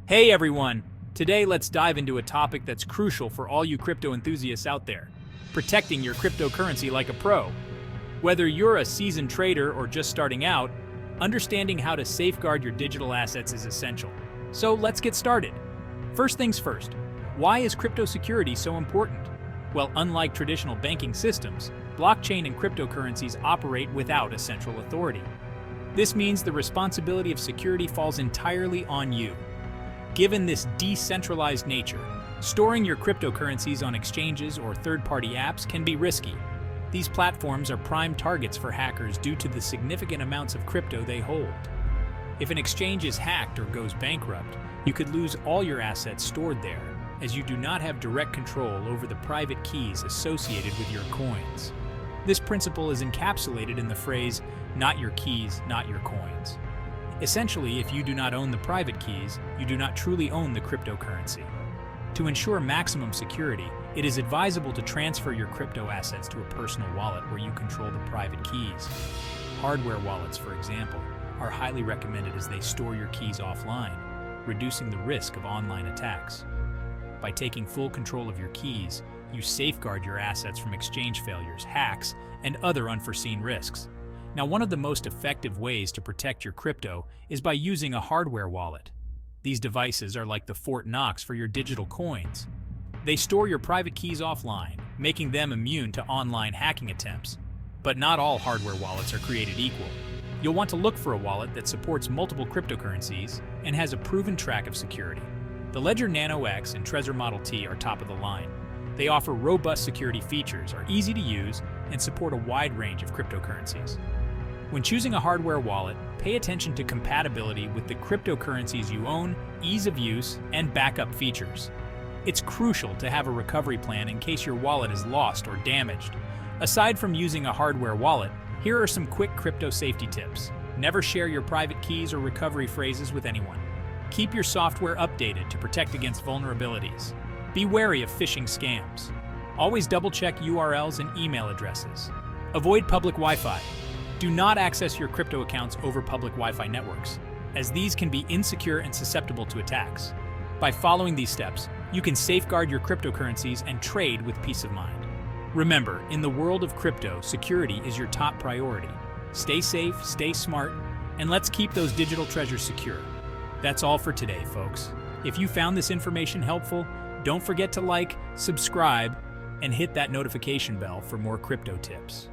Hey everyone! Today let's dive into a topic that's crucial for all you crypto enthusiasts out there: protecting your cryptocurrency like a pro. Whether you're a seasoned trader or just starting out, understanding how to safeguard your digital assets is essential. So let's get started. First things first, why is crypto security so important? Well, unlike traditional banking systems, blockchain and cryptocurrencies operate without a central authority. This means the responsibility of security falls entirely on you. Given this decentralized nature, storing your cryptocurrencies on exchanges or third-party apps can be risky. These platforms are prime targets for hackers due to the significant amounts of crypto they hold. If an exchange is hacked or goes bankrupt, you could lose all your assets stored there, as you do not have direct control over the private keys associated with your coins. This principle is encapsulated in the phrase, "not your keys, not your coins." Essentially, if you do not own the private keys, you do not truly own the cryptocurrency. To ensure maximum security, it is advisable to transfer your crypto assets to a personal wallet where you control the private keys. Hardware wallets, for example, are highly recommended as they store your keys offline, reducing the risk of online attacks. By taking full control of your keys, you safeguard your assets from exchange failures, hacks, and other unforeseen risks. Now, one of the most effective ways to protect your crypto is by using a hardware wallet. These devices are like the Fort Knox for your digital coins. They store your private keys offline, making them immune to online hacking attempts. But not all hardware wallets are created equal. You'll want to look for a wallet that supports multiple cryptocurrencies and has a proven track of security. The Ledger Nano X and Trezor Model T are top of the line. They offer robust security features, are easy to use, and support a wide range of cryptocurrencies. When choosing a hardware wallet, pay attention to compatibility with the cryptocurrencies you own, ease of use, and backup features. It's crucial to have a recovery plan in case your wallet is lost or damaged. Aside from using a hardware wallet, here are some quick crypto safety tips. Never share your private keys or recovery phrases with anyone. Keep your software updated to protect against vulnerabilities. Be wary of phishing scams. Always double-check URLs and email addresses. Avoid public Wi-Fi. Do not access your crypto accounts over public Wi-Fi networks, as these can be insecure and susceptible to attacks. By following these steps, you can safeguard your cryptocurrencies and trade with peace of mind. Remember, in the world of crypto, security is your top priority. Stay safe, stay smart, and let's keep those digital treasures secure. That's all for today, folks. If you found this information helpful, don't forget to like, subscribe, and hit that notification bell for more crypto tips.